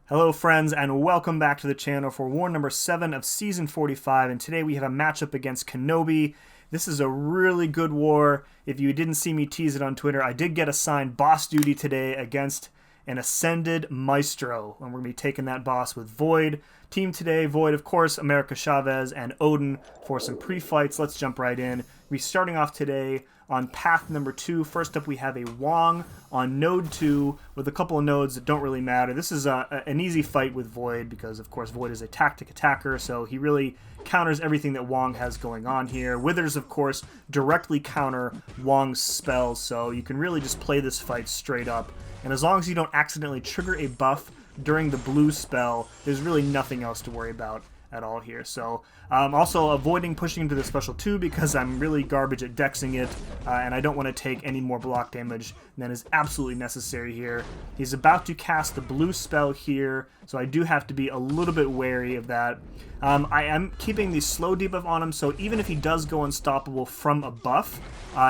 Hello friends and welcome back to the channel for war number 7 of season 45, and today we have a matchup against KenOB. This is a really good war. If you didn't see me tease it on Twitter, I did get assigned boss duty today against an ascended Maestro, and we're going to be taking that boss with Void. Team today, Void of course, America Chavez, and Odin for some pre-fights. Let's jump right in. We're starting off today on path number 2. First up we have a WONG on node 2 with a couple of nodes that don't really matter. This is an easy fight with Void because of course Void is a tactic attacker, so he really counters everything that WONG has going on here. Withers of course directly counter WONG's spells, so you can really just play this fight straight up, and as long as you don't accidentally trigger a buff during the blue spell, there's really nothing else to worry about at all here. So also avoiding pushing into the special 2 because I'm really garbage at dexing it, and I don't want to take any more block damage than is absolutely necessary here. He's about to cast the blue spell here, so I do have to be a little bit wary of that. I am keeping the slow debuff on him, so even if he does go unstoppable from a buff,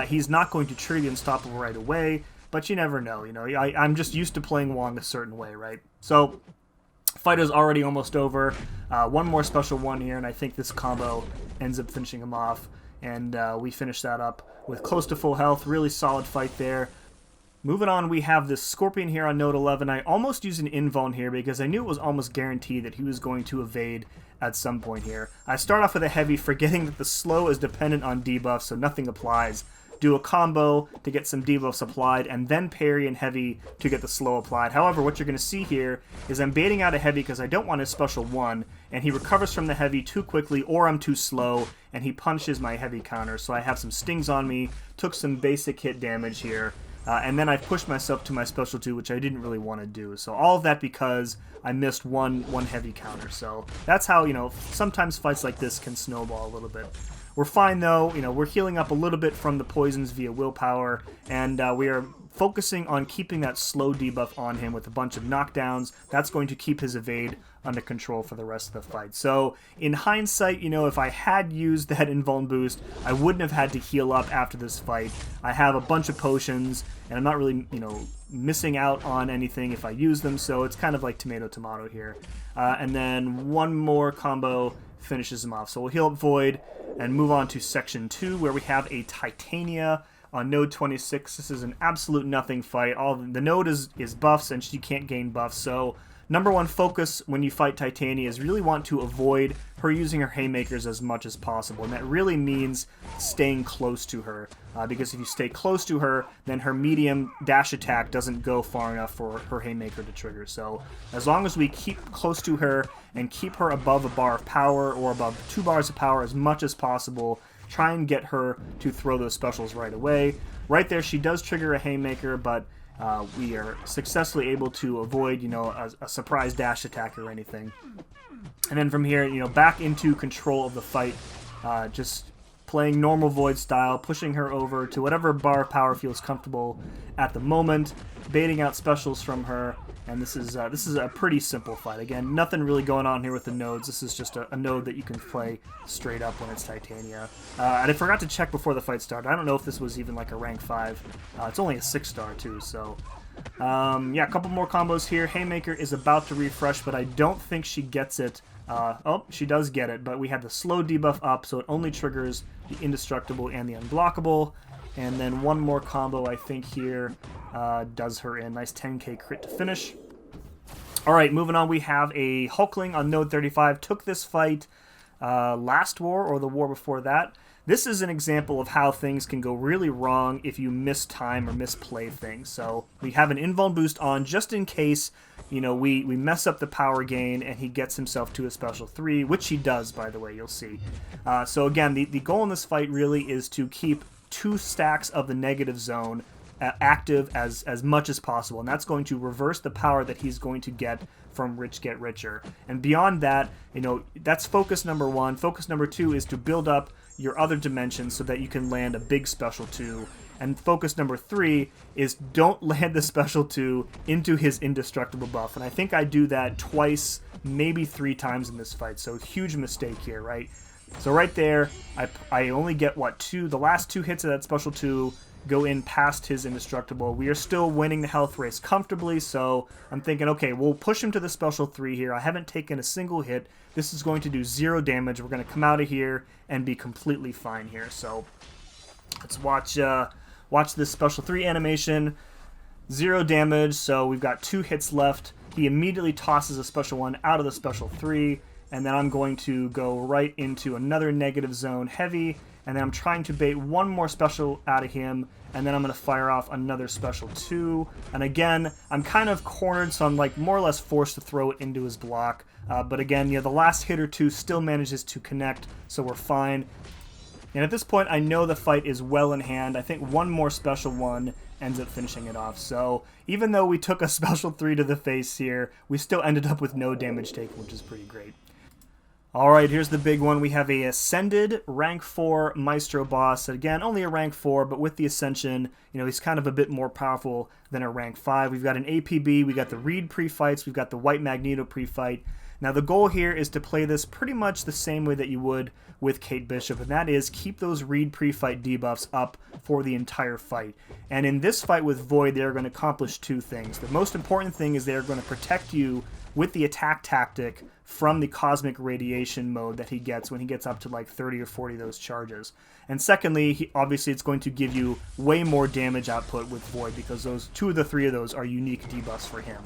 he's not going to trigger the unstoppable right away, but you never know. You know, I'm just used to playing WONG a certain way, right? So fight is already almost over. One more special one here, and I think this combo ends up finishing him off. And we finish that up with close to full health. Really solid fight there. Moving on, we have this Scorpion here on node 11. I almost used an invuln here because I knew it was almost guaranteed that he was going to evade at some point here. I start off with a heavy, forgetting that the slow is dependent on debuff, so nothing applies. Do a combo to get some debuffs applied, and then parry and heavy to get the slow applied. However, what you're going to see here is I'm baiting out a heavy because I don't want his special 1, and he recovers from the heavy too quickly, or I'm too slow, and he punches my heavy counter. So I have some stings on me, took some basic hit damage here, and then I pushed myself to my special 2, which I didn't really want to do. So all of that because I missed one heavy counter. So that's how, you know, sometimes fights like this can snowball a little bit. We're fine though, you know, we're healing up a little bit from the poisons via willpower, and we are focusing on keeping that slow debuff on him with a bunch of knockdowns. That's going to keep his evade under control for the rest of the fight. So in hindsight, you know, if I had used that invuln boost, I wouldn't have had to heal up after this fight. I have a bunch of potions, and I'm not really, you know, missing out on anything if I use them, so it's kind of like tomato here. And then one more combo finishes him off. So we'll heal up Void and move on to section 2, where we have a Titania on node 26. This is an absolute nothing fight. The node is buffs, and she can't gain buffs, so number one focus when you fight Titania is really want to avoid her using her haymakers as much as possible, and that really means staying close to her, because if you stay close to her, then her medium dash attack doesn't go far enough for her haymaker to trigger. So as long as we keep close to her and keep her above a bar of power or above 2 bars of power as much as possible, try and get her to throw those specials right away. Right there, she does trigger a haymaker, but we are successfully able to avoid, you know, a surprise dash attack or anything. And then from here, you know, back into control of the fight, just playing normal Void style, pushing her over to whatever bar of power feels comfortable at the moment, baiting out specials from her, and this is a pretty simple fight. Again, nothing really going on here with the nodes. This is just a node that you can play straight up when it's Titania. And I forgot to check before the fight started. I don't know if this was even like a rank 5. It's only a 6-star too, so yeah, a couple more combos here. Haymaker is about to refresh, but I don't think she gets it. Oh, she does get it, but we had the slow debuff up, so it only triggers the indestructible and the unblockable. And then one more combo, I think, here does her in. Nice 10k crit to finish. Alright, moving on, we have a HULKLING on node 35. Took this fight last war, or the war before that. This is an example of how things can go really wrong if you mistime or misplay things. So we have an invuln boost on just in case, you know, we mess up the power gain and he gets himself to a special 3, which he does, by the way, you'll see. So again, the goal in this fight really is to keep 2 stacks of the negative zone active as much as possible, and that's going to reverse the power that he's going to get from Rich Get Richer. And beyond that, you know, that's focus number 1. Focus number 2 is to build up your other dimensions so that you can land a big special 2. And focus number 3 is don't land the special 2 into his indestructible buff. And I think I do that twice, maybe 3 times in this fight, so huge mistake here, right? So right there, I only get, what, the last 2 hits of that special 2, go in past his indestructible. We are still winning the health race comfortably, so I'm thinking, okay, we'll push him to the special 3 here. I haven't taken a single hit. This is going to do 0 damage. We're going to come out of here and be completely fine here. So let's watch this special 3 animation. 0 damage, so we've got 2 hits left. He immediately tosses a special 1 out of the special 3, and then I'm going to go right into another negative zone heavy, and then I'm trying to bait 1 more special out of him, and then I'm going to fire off another special 2. And again, I'm kind of cornered, so I'm like more or less forced to throw it into his block. But again, the last hit or 2 still manages to connect, so we're fine. And at this point, I know the fight is well in hand. I think 1 more special 1 ends up finishing it off. So even though we took a special 3 to the face here, we still ended up with no damage taken, which is pretty great. Alright, here's the big one. We have a Ascended rank 4 Maestro boss. Again, only a rank 4, but with the Ascension, he's kind of a bit more powerful than a rank 5. We've got an APB, we've got the Reed pre-fights, we've got the White Magneto pre-fight. Now the goal here is to play this pretty much the same way that you would with Kate Bishop, and that is keep those Reed pre-fight debuffs up for the entire fight. And in this fight with Void, they're going to accomplish 2 things. The most important thing is they're going to protect you with the attack tactic from the cosmic radiation mode that he gets when he gets up to like 30 or 40 of those charges. And secondly, obviously it's going to give you way more damage output with Void because those 2 of the 3 of those are unique debuffs for him.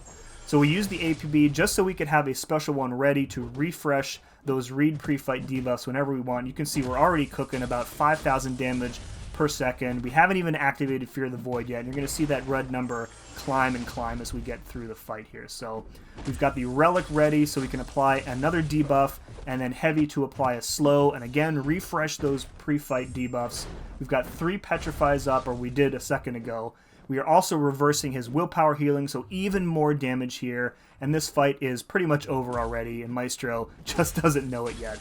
So we used the APB just so we could have a special 1 ready to refresh those Reed pre-fight debuffs whenever we want. You can see we're already cooking about 5,000 damage per second. We haven't even activated Fear the Void yet, and you're going to see that red number climb and climb as we get through the fight here. So we've got the Relic ready so we can apply another debuff, and then Heavy to apply a slow, and again refresh those pre-fight debuffs. We've got 3 Petrifies up, or we did a second ago. We are also reversing his willpower healing, so even more damage here. And this fight is pretty much over already, and Maestro just doesn't know it yet.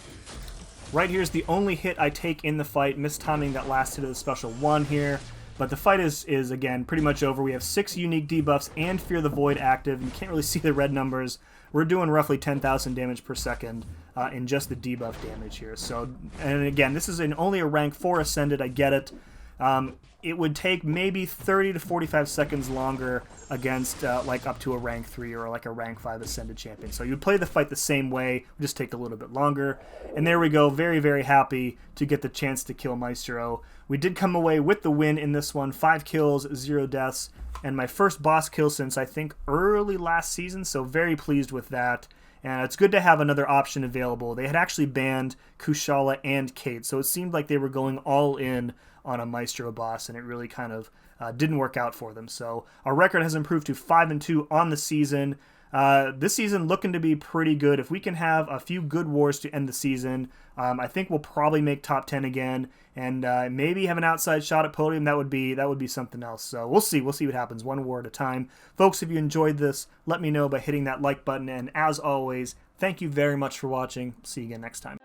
Right here's the only hit I take in the fight, mistiming that last hit of the special 1 here. But the fight is again, pretty much over. We have 6 unique debuffs and Fear the Void active. You can't really see the red numbers. We're doing roughly 10,000 damage per second in just the debuff damage here. So, and again, this is only a rank 4 Ascended, I get it. It would take maybe 30 to 45 seconds longer against like up to a rank 3 or like a rank 5 Ascended champion. So you'd play the fight the same way, just take a little bit longer. And there we go, very, very happy to get the chance to kill Maestro. We did come away with the win in this one, 5 kills, 0 deaths, and my first boss kill since I think early last season, so very pleased with that. And it's good to have another option available. They had actually banned Kushala and Kate, so it seemed like they were going all in on a Maestro boss, and it really kind of didn't work out for them. So our record has improved to 5-2 on the season. This season looking to be pretty good. If we can have a few good wars to end the season, I think we'll probably make top 10 again, and maybe have an outside shot at podium. That would be something else. So we'll see what happens, 1 war at a time. Folks, if you enjoyed this, let me know by hitting that like button, and as always, thank you very much for watching. See you again next time.